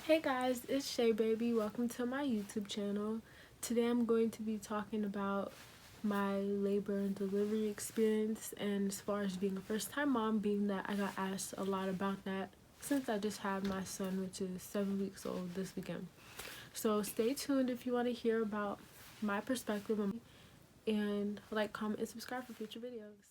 Hey guys, it's Shay Baby. Welcome to my YouTube channel. Today I'm going to be talking about my labor and delivery experience, and as far as being a first time mom, being that I got asked a lot about that since I just had my son, which is 7 weeks old this weekend. So stay tuned if you want to hear about my perspective, and like, comment, and subscribe for future videos.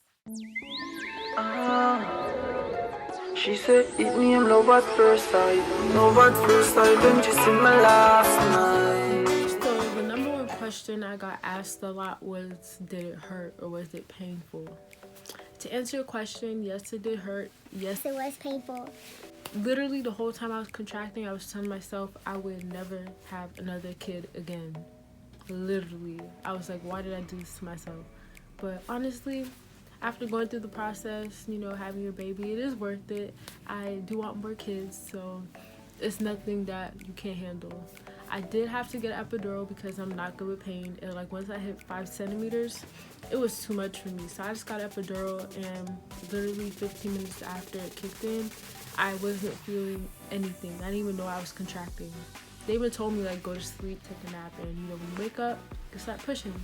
She said it name love at first sight. Love at first sight when she see my last night. So the number one question I got asked a lot was, did it hurt or was it painful? To answer your question, yes it did hurt. Yes it was painful. Literally the whole time I was contracting, I was telling myself I would never have another kid again. Literally. I was like, why did I do this to myself? But honestly, after going through the process, having your baby, it is worth it. I do want more kids, so it's nothing that you can't handle. I did have to get an epidural because I'm not good with pain, and like once I hit 5 centimeters, it was too much for me. So I just got an epidural, and literally 15 minutes after it kicked in, I wasn't feeling anything. I didn't even know I was contracting. They even told me, like, go to sleep, take a nap, and when you wake up, you start pushing.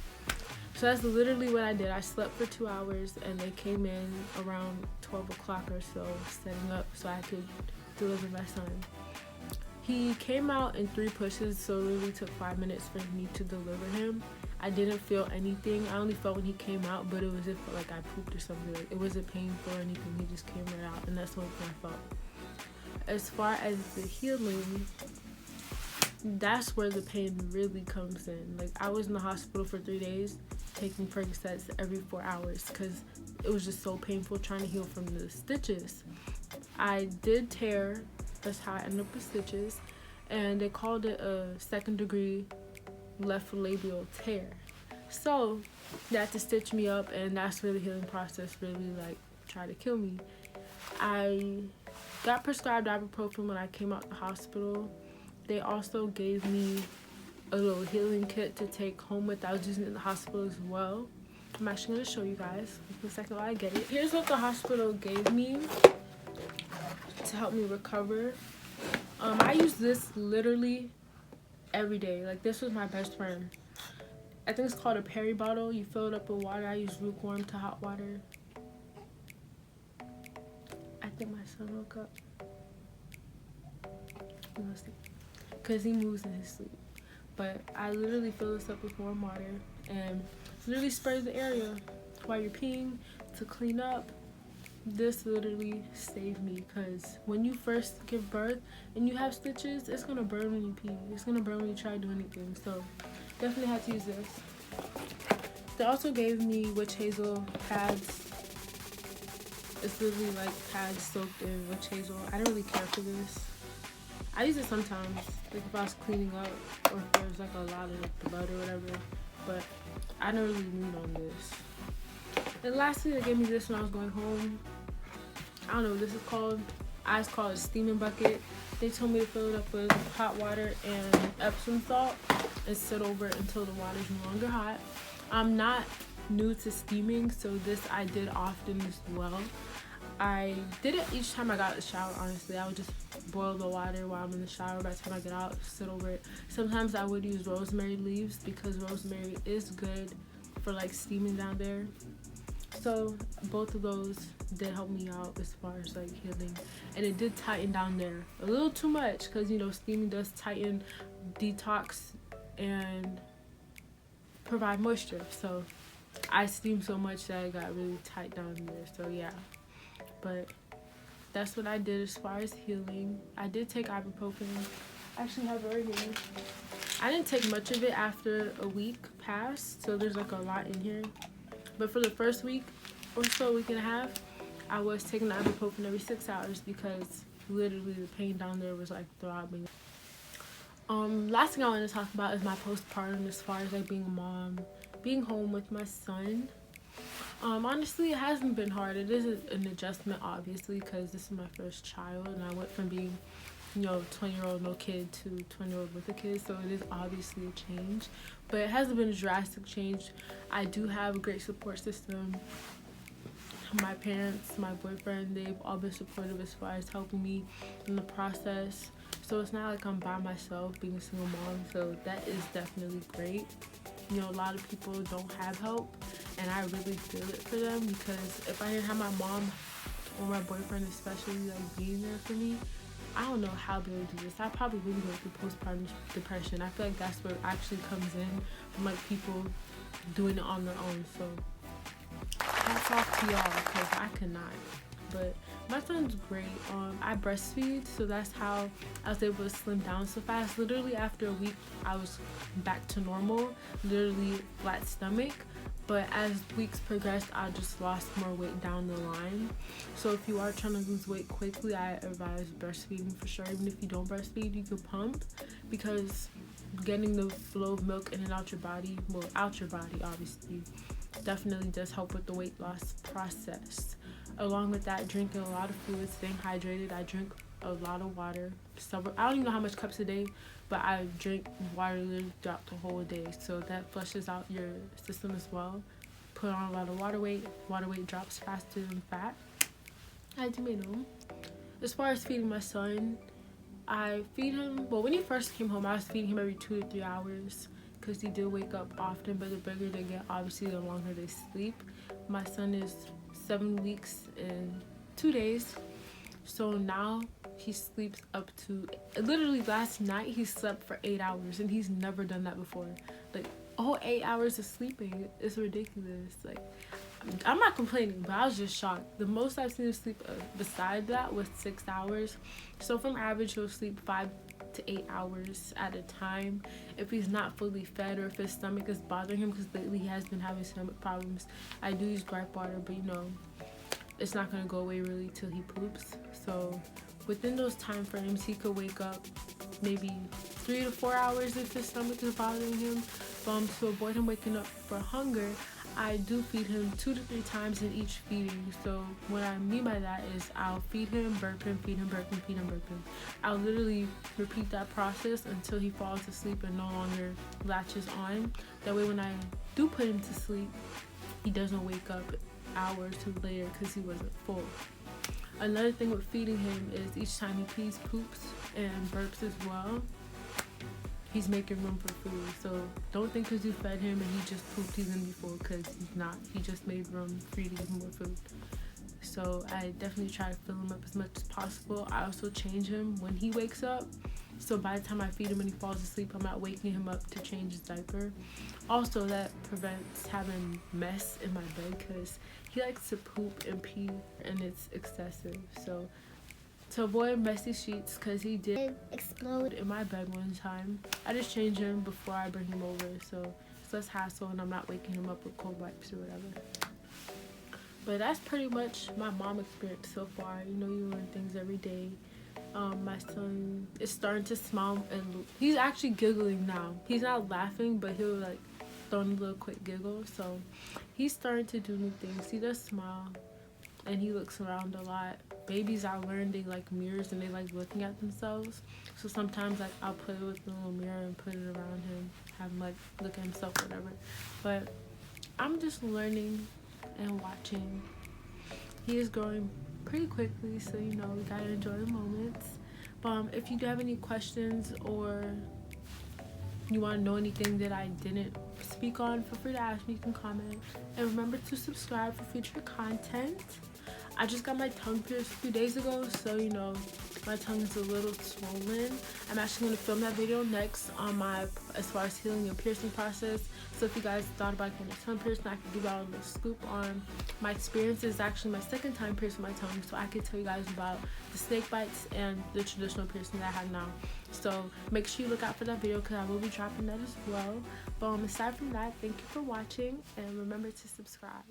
So that's literally what I did. I slept for 2 hours, and they came in around 12 o'clock or so, setting up so I could deliver my son. He came out in 3 pushes, so it really took 5 minutes for me to deliver him. I didn't feel anything. I only felt when he came out, but it was if like I pooped or something. Like, it wasn't painful or anything. He just came right out, and that's the only thing I felt. As far as the healing, that's where the pain really comes in. Like, I was in the hospital for 3 days taking Percocets every 4 hours because it was just so painful trying to heal from the stitches. I did tear. That's how I ended up with stitches, and they called it a 2nd degree left labial tear. So they had to stitch me up, and that's where the healing process really tried to kill me. I got prescribed ibuprofen when I came out the hospital. They also gave me a little healing kit to take home with. I was using it in the hospital as well. I'm actually going to show you guys in a second while I get it. Here's what the hospital gave me to help me recover. I use this literally every day. Like, this was my best friend. I think it's called a Perry bottle. You fill it up with water. I use lukewarm to hot water. I think my son woke up. He must sleep because he moves in his sleep. But I literally fill this up with warm water and literally spray the area while you're peeing to clean up. This literally saved me, because when you first give birth and you have stitches, it's gonna burn when you pee. It's gonna burn when you try to do anything. So definitely had to use this. They also gave me witch hazel pads. It's literally like pads soaked in witch hazel. I don't really care for this. I use it sometimes, like if I was cleaning up or if there was like a lot of blood or whatever, but I don't really lean on this. And lastly, they gave me this when I was going home. I don't know what this is called. I just call it a steaming bucket. They told me to fill it up with hot water and Epsom salt and sit over it until the water is no longer hot. I'm not new to steaming, so this I did often as well. I did it each time I got out of the shower, honestly. I would just boil the water while I'm in the shower. By the time I get out, sit over it. Sometimes I would use rosemary leaves because rosemary is good for like steaming down there. So both of those did help me out as far as like healing, and it did tighten down there a little too much because steaming does tighten, detox, and provide moisture. So I steamed so much that I got really tight down there. So yeah, but that's what I did as far as healing. I did take ibuprofen. I actually have it right here. I didn't take much of it after a week passed, so there's like a lot in here. But for the first week or so, week and a half, I was taking the ibuprofen every 6 hours because literally the pain down there was like throbbing. Last thing I want to talk about is my postpartum, as far as like being a mom, being home with my son. Honestly, it hasn't been hard. It is an adjustment, obviously, because this is my first child, and I went from being 20-year-old no kid to 20-year-old with a kid, so it is obviously a change, but it hasn't been a drastic change. I do have a great support system. My parents, my boyfriend, they've all been supportive as far as helping me in the process. So it's not like I'm by myself being a single mom, so that is definitely great. You know, a lot of people don't have help, and I really feel it for them, because if I didn't have my mom or my boyfriend especially like being there for me, I don't know how they would do this. I probably really go through postpartum depression. I feel like that's where it actually comes in, from like people doing it on their own. So hats off to y'all, because I could not. But my son's great. I breastfeed, so that's how I was able to slim down so fast. Literally after a week, I was back to normal, literally flat stomach. But as weeks progressed, I just lost more weight down the line. So if you are trying to lose weight quickly, I advise breastfeeding for sure. Even if you don't breastfeed, you can pump, because getting the flow of milk in and out your body, well, out your body obviously, definitely does help with the weight loss process. Along with that, drinking a lot of fluids, staying hydrated. I drink a lot of water. I don't even know how much cups a day, but I drink water literally throughout the whole day, so that flushes out your system as well. Put on a lot of water weight. Water weight drops faster than fat. I do know. As far as feeding my son, I feed him, well, when he first came home, I was feeding him every 2 to 3 hours, because he did wake up often, but the bigger they get, obviously the longer they sleep. My son is 7 weeks and 2 days, so now he sleeps up to, literally last night he slept for 8 hours, and he's never done that before. Like, 8 hours of sleeping, it's ridiculous. Like, I'm not complaining, but I was just shocked. The most I've seen him sleep beside that was 6 hours. So from average, he'll sleep 5 to 8 hours at a time if he's not fully fed, or if his stomach is bothering him, because lately he has been having stomach problems. I do use gripe water, but you know, it's not going to go away really till he poops. So within those time frames, he could wake up maybe 3 to 4 hours if his stomach is bothering him. To avoid him waking up for hunger, I do feed him 2 to 3 times in each feeding. So what I mean by that is I'll feed him, burp him, feed him, burp him, feed him, burp him. I'll literally repeat that process until he falls asleep and no longer latches on. That way when I do put him to sleep, he doesn't wake up hours too later because he wasn't full. Another thing with feeding him is each time he pees, poops, and burps as well, he's making room for food. So don't think because you fed him and he just pooped he's gonna be full, because he's not. He just made room for you to give him more food. So I definitely try to fill him up as much as possible. I also change him when he wakes up. So by the time I feed him and he falls asleep, I'm not waking him up to change his diaper. Also, that prevents having mess in my bed, because he likes to poop and pee and it's excessive. So to avoid messy sheets, because he did explode in my bed one time, I just change him before I bring him over, so it's less hassle and I'm not waking him up with cold wipes or whatever. But that's pretty much my mom experience so far. You know, you learn things every day. My son is starting to smile, and he's actually giggling now. He's not laughing, but he'll like throw in a little quick giggle. So he's starting to do new things. He does smile, and he looks around a lot. Babies, I learned they like mirrors and they like looking at themselves. So sometimes like I'll play with the little mirror and put it around him, have him like look at himself, whatever. But I'm just learning and watching. He is growing pretty quickly, so you know, we gotta enjoy the moments. If you do have any questions or you want to know anything that I didn't speak on, feel free to ask me. You can comment, and remember to subscribe for future content. I just got my tongue pierced a few days ago, so you know, my tongue is a little swollen. I'm actually going to film that video next on my, as far as healing and piercing process. So if you guys thought about getting a tongue piercing, I can give y'all a little scoop on my experience. It's actually my second time piercing my tongue, so I can tell you guys about the snake bites and the traditional piercing that I have now. So make sure you look out for that video, because I will be dropping that as well. But aside from that, thank you for watching, and remember to subscribe.